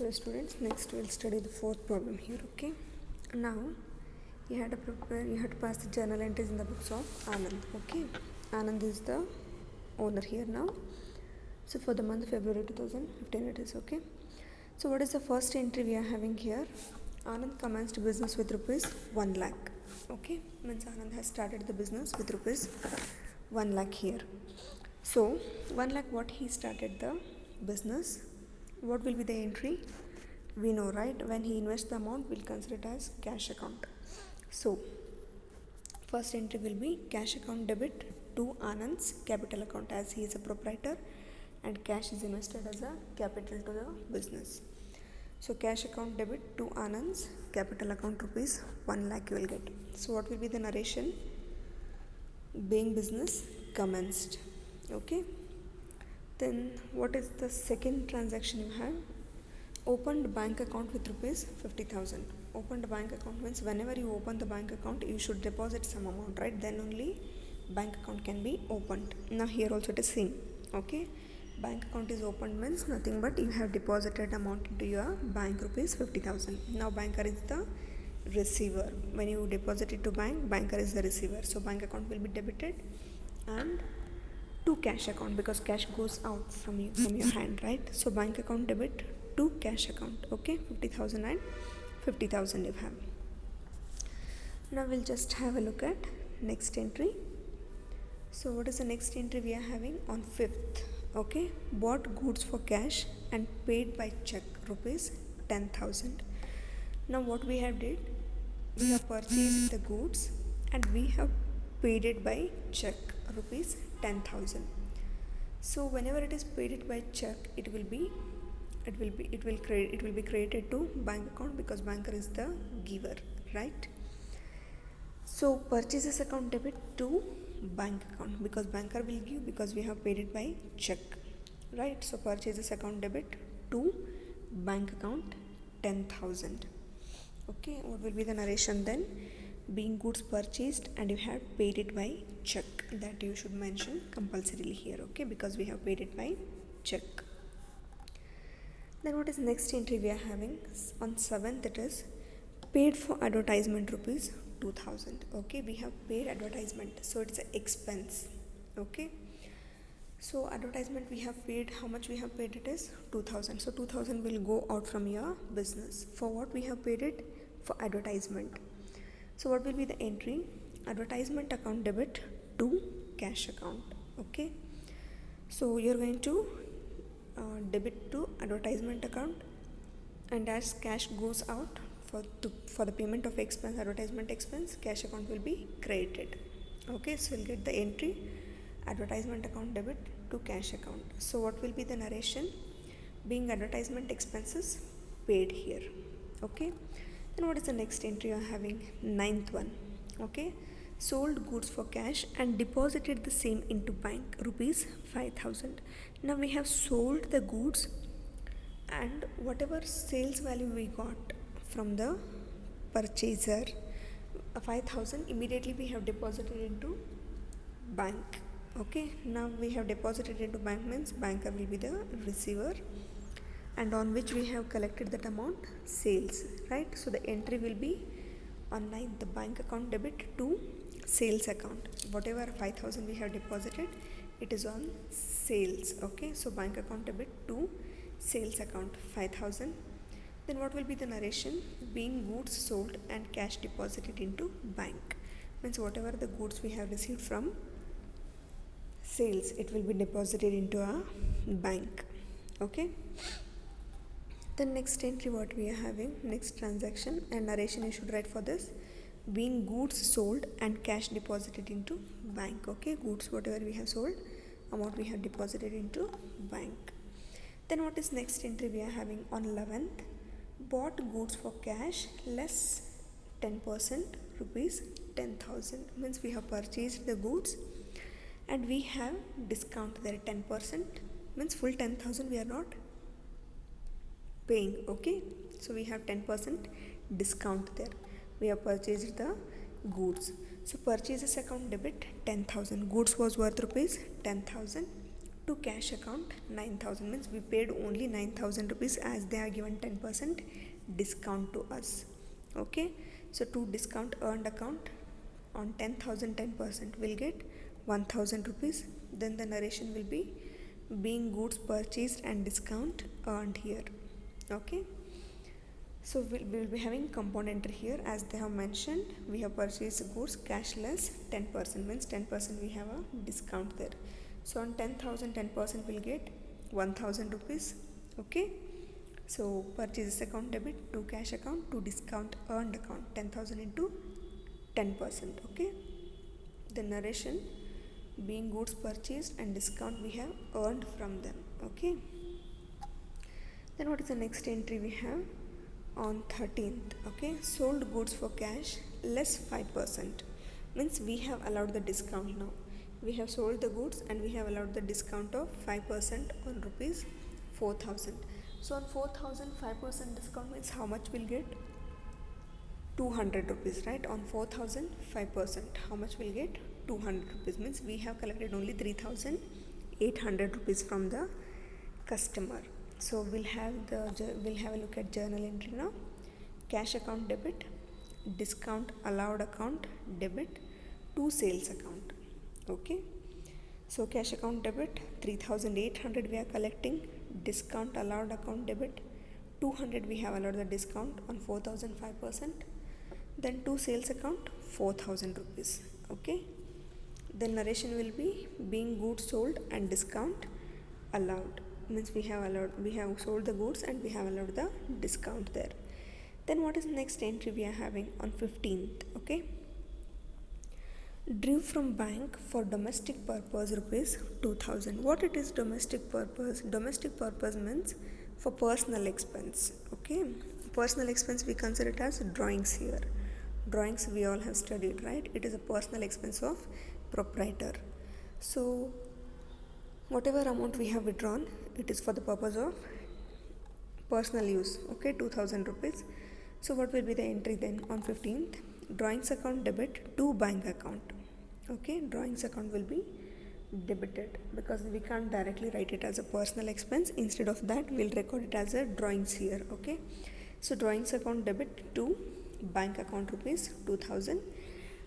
Hello students, next we'll study the fourth problem here, okay? Now, you have to pass the journal entries in the books of Anand, okay? Anand is the owner here now. So for the month of February 2015 it is, okay? So what is the first entry we are having here? Anand commenced business with rupees 1 lakh, okay? Means Anand has started the business with rupees 1 lakh here. So 1 lakh what he started the business, what will be the entry? We know, right? When he invests the amount, we'll consider it as cash account. So first entry will be cash account debit to Anand's capital account, as he is a proprietor and cash is invested as a capital to the business. So cash account debit to Anand's capital account rupees 1 lakh you will get. So what will be the narration? Being business commenced, okay? Then what is the second transaction you have? Opened bank account with rupees 50,000. Opened bank account means whenever you open the bank account, you should deposit some amount, right? Then only bank account can be opened. Now here also it is same, okay? Bank account is opened means nothing but you have deposited amount into your bank rupees 50,000. Now banker is the receiver. When you deposit it to bank, banker is the receiver. So bank account will be debited and to cash account, because cash goes out from your hand, right? So bank account debit to cash account, okay? 50,000 and 50,000 you have. Now we'll just have a look at next entry. So what is the next entry we are having? On 5th, okay? Bought goods for cash and paid by check rupees 10,000. Now what we have did, we have purchased the goods and we have paid it by check rupees 10,000. So whenever it is paid it by check, it will be credited to bank account, because banker is the giver, right? So purchases account debit to bank account, because banker will give, because we have paid it by check, right? So purchases account debit to bank account 10,000. Okay, what will be the narration then? Being goods purchased and you have paid it by check, that you should mention compulsorily here, okay? Because we have paid it by check. Then what is next entry we are having? On 7th it is paid for advertisement rupees 2,000, okay? We have paid advertisement, so it's an expense, okay? So advertisement we have paid, how much we have paid? It is 2,000. So 2,000 will go out from your business. For what we have paid it? For advertisement. So what will be the entry? Advertisement account debit to cash account, okay? So you're going to debit to advertisement account, and as cash goes out for the payment of expense, advertisement expense, cash account will be credited, okay? So you'll get the entry advertisement account debit to cash account. So what will be the narration? Being advertisement expenses paid here, okay? Then what is the next entry you are having? 9th one, okay? Sold goods for cash and deposited the same into bank rupees 5,000. Now we have sold the goods, and whatever sales value we got from the purchaser, 5,000, immediately we have deposited into bank, okay? Now we have deposited into bank means banker will be the receiver, and on which we have collected that amount, sales, right? So the entry will be on 9th, the bank account debit to sales account. Whatever 5,000 we have deposited, it is on sales, okay? So bank account debit to sales account 5,000. Then what will be the narration? Being goods sold and cash deposited into bank, means whatever the goods we have received from sales, it will be deposited into a bank, okay? The next entry what we are having, next transaction and narration you should write for this. Being goods sold and cash deposited into bank, okay? Goods whatever we have sold, amount we have deposited into bank. Then what is next entry we are having? On 11th, bought goods for cash less 10% rupees 10,000, means we have purchased the goods and we have discount there 10%, means full 10,000 we are not paying, okay? So we have 10% discount there. We have purchased the goods. So purchases account debit 10,000. Goods was worth rupees 10,000 to cash account 9,000, means we paid only 9,000 rupees as they have given 10% discount to us. Okay, so to discount earned account on 10,000 10% will get 1,000 rupees. Then the narration will be being goods purchased and discount earned here. Okay, so we'll be having compound entry here as they have mentioned. We have purchased goods cashless 10%, means 10% we have a discount there. So on 10,000 10% will get 1,000 rupees. Okay, so purchases account debit to cash account to discount earned account 10,000 into 10%. Okay, the narration being goods purchased and discount we have earned from them. Okay, then what is the next entry we have on 13th? Okay, sold goods for cash less 5%, means we have allowed the discount now. We have sold the goods and we have allowed the discount of 5% on rupees 4,000. So on 4,000 5% discount means how much we'll get? 200 rupees, right? On 4,000 5%, how much we'll get? 200 rupees, means we have collected only 3,800 rupees from the customer. So we'll have a look at journal entry now. Cash account debit, discount allowed account debit to sales account. Okay, so cash account debit 3,800 we are collecting, discount allowed account debit 200 we have allowed the discount on 4,000 5%. Then to sales account 4,000 rupees. Okay, the narration will be being goods sold and discount allowed, means we have sold the goods and we have allowed the discount there. Then what is the next entry we are having on 15th? Okay, drew from bank for domestic purpose rupees 2,000. What it is domestic purpose? Domestic purpose means for personal expense. Okay, personal expense we consider it as drawings here. Drawings we all have studied, right? It is a personal expense of proprietor. So whatever amount we have withdrawn, it is for the purpose of personal use. Okay, 2,000 rupees. So what will be the entry then on 15th? Drawings account debit to bank account. Okay, drawings account will be debited because we can't directly write it as a personal expense. Instead of that, we'll record it as a drawings here. Okay, so drawings account debit to bank account rupees 2,000,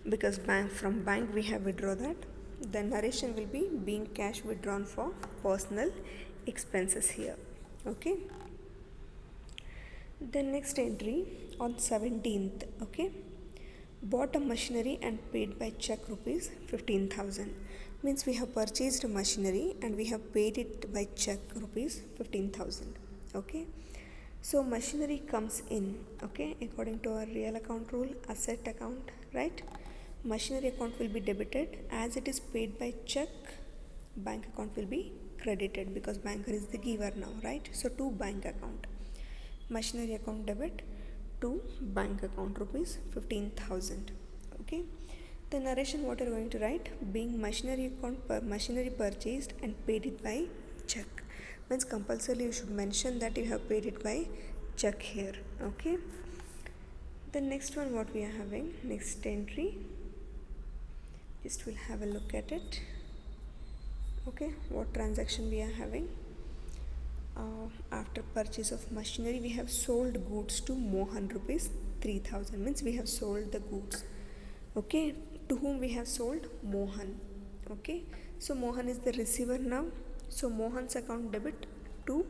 because from bank we have withdraw that. The narration will be being cash withdrawn for personal expenses here. Okay, the next entry on 17th. Okay, bought a machinery and paid by check rupees 15,000, means we have purchased a machinery and we have paid it by check rupees 15,000. Okay, so machinery comes in, okay, according to our real account rule, asset account, right? Machinery account will be debited. As it is paid by check, bank account will be credited because banker is the giver now, right? So to bank account, machinery account debit to bank account rupees 15,000. Okay, the narration what you are going to write, being machinery account machinery purchased and paid it by check, means compulsorily you should mention that you have paid it by check here. Okay, the next one what we are having, next entry, just we'll have a look at it. Okay, what transaction we are having? After purchase of machinery, we have sold goods to Mohan rupees 3,000, means we have sold the goods. Okay, to whom we have sold? Mohan. Okay, so Mohan is the receiver now. So Mohan's account debit to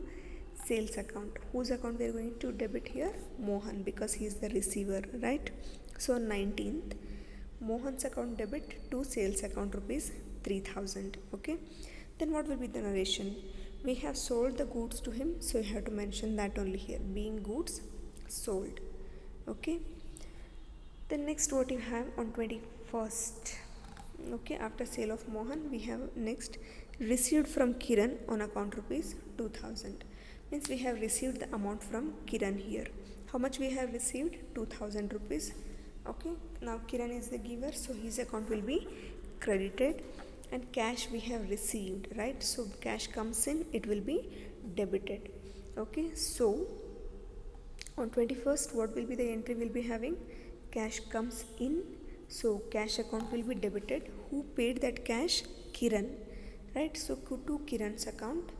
sales account. Whose account we are going to debit here? Mohan, because he is the receiver, right? So 19th, Mohan's account debit to sales account rupees 3,000. Okay, then what will be the narration? We have sold the goods to him, so you have to mention that only here, being goods sold. Okay, the next what you have on 21st. Okay, after sale of Mohan, we have next received from Kiran on account rupees 2,000, means we have received the amount from Kiran here. How much we have received? 2,000 rupees. Okay, now Kiran is the giver, so his account will be credited, and cash we have received, right? So cash comes in, it will be debited. Okay, so on 21st what will be the entry we'll be having? Cash comes in, so cash account will be debited. Who paid that cash? Kiran, right? So to Kiran's account,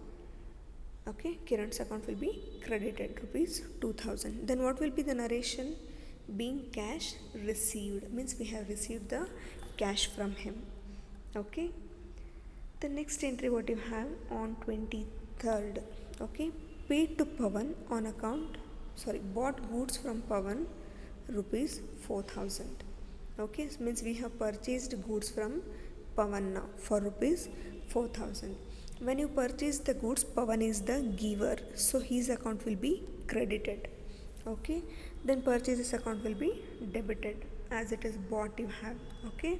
okay, Kiran's account will be credited rupees 2000. Then what will be the narration? Being cash received means we have received the cash from him. Okay, the next entry what you have on 23rd, okay, paid to Pawan on account, bought goods from Pawan rupees 4000. Okay, so means we have purchased goods from Pawan now for rupees 4000. When you purchase the goods, Pawan is the giver, so his account will be credited. Okay, then purchases account will be debited as it is bought you have. Okay,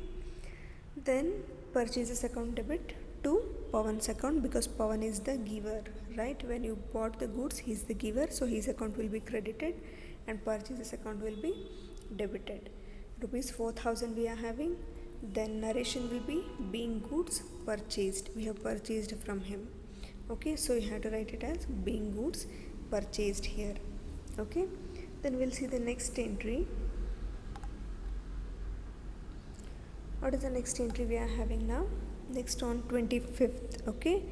then purchases account debit to Pawan's account because Pawan is the giver, right? When you bought the goods, he is the giver, so his account will be credited and purchases account will be debited. Rupees 4000 we are having. Then narration will be being goods purchased, we have purchased from him. Okay, so you have to write it as being goods purchased here. Okay, then we'll see the next entry. What is the next entry we are having now? Next on 25th, okay,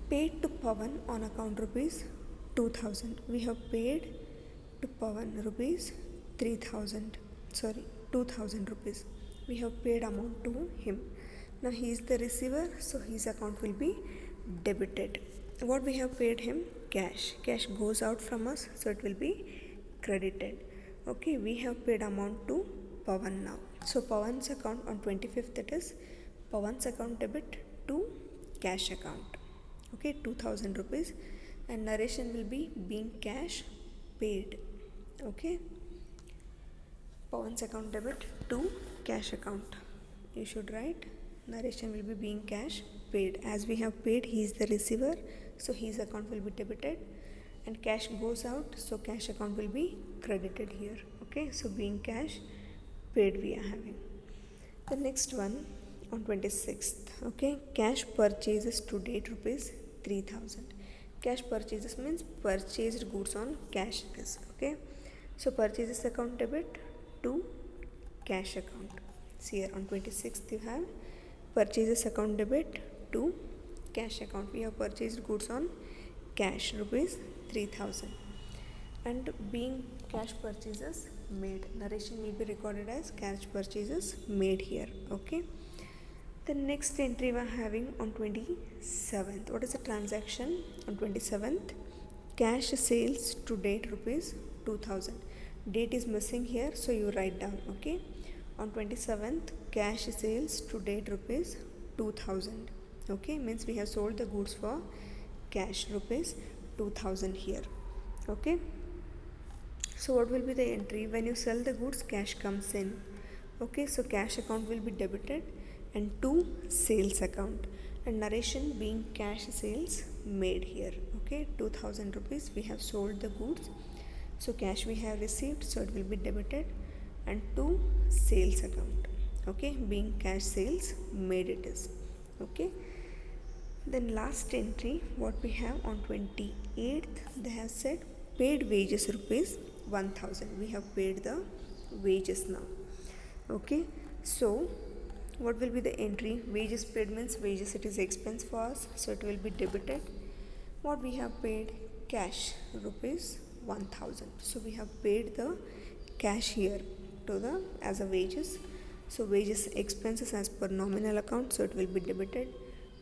paid to Pawan on account rupees 2000. We have paid to Pawan rupees 2000 rupees. We have paid amount to him. Now he is the receiver, so his account will be debited. What we have paid him? Cash. Cash goes out from us, so it will be credited. Okay, we have paid amount to Pawan now. So Pawan's account on 25th, it is Pawan's account debit to cash account. Okay, 2000 rupees, and narration will be being cash paid. Okay, Pawan's account debit to cash account. You should write narration will be being cash paid. As we have paid, he is the receiver, so his account will be debited, and cash goes out, so cash account will be credited here. Okay, so being cash paid we are having. The next one on 26th, okay, cash purchases to date rupees 3000. Cash purchases means purchased goods on cash. Okay, so purchases account debit to cash account. See here on 26th you have purchases account debit to cash account. We have purchased goods on cash rupees 3000, and being cash purchases made, narration will be recorded as cash purchases made here. Okay, the next entry we are having on 27th. What is the transaction on 27th? Cash sales to date rupees 2000. Date is missing here, so you write down. Okay, on 27th, cash sales to date rupees 2000. Okay, means we have sold the goods for cash rupees 2000 here. Okay, so what will be the entry? When you sell the goods, cash comes in. Okay, so cash account will be debited and to sales account, and narration being cash sales made here. Okay, 2000 rupees we have sold the goods, so cash we have received, so it will be debited and to sales account. Okay, being cash sales made it is. Okay, then last entry what we have on 28th, they have said paid wages rupees 1000. We have paid the wages now. Okay, so what will be the entry? Wages paid means wages, it is expense for us, so it will be debited. What we have paid? Cash rupees 1000. So we have paid the cash here to the as a wages. So wages expenses as per nominal account, so it will be debited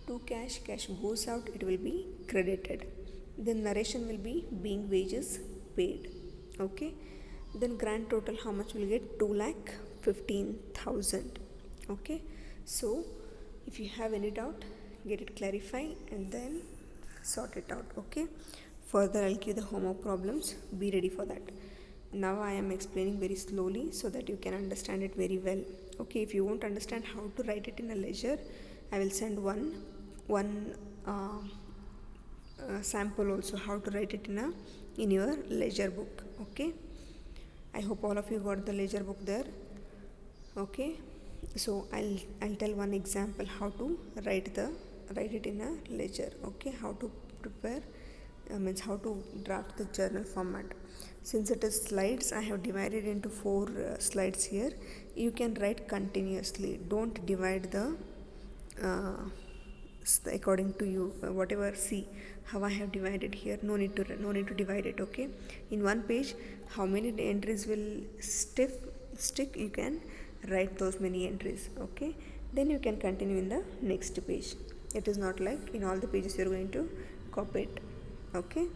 to cash. Cash goes out, it will be credited. Then narration will be being wages paid. Okay, then grand total how much will get? 2,15,000. Okay, so if you have any doubt, get it clarified and then sort it out. Okay, further I'll give the homework problems, be ready for that. Now I am explaining very slowly so that you can understand it very well. Okay, if you won't understand how to write it in a ledger, I will send one sample also how to write it in your ledger book. Okay, I hope all of you got the ledger book there. Okay, so I'll tell one example how to write it in a ledger. Okay, how to prepare means how to draft the journal format. Since it is slides, I have divided into 4 slides here. You can write continuously, don't divide the according to you, whatever. See how I have divided here. No need to divide it. Okay, in one page how many entries will stick, you can write those many entries. Okay, then you can continue in the next page. It is not like in all the pages you're going to copy it. Okay.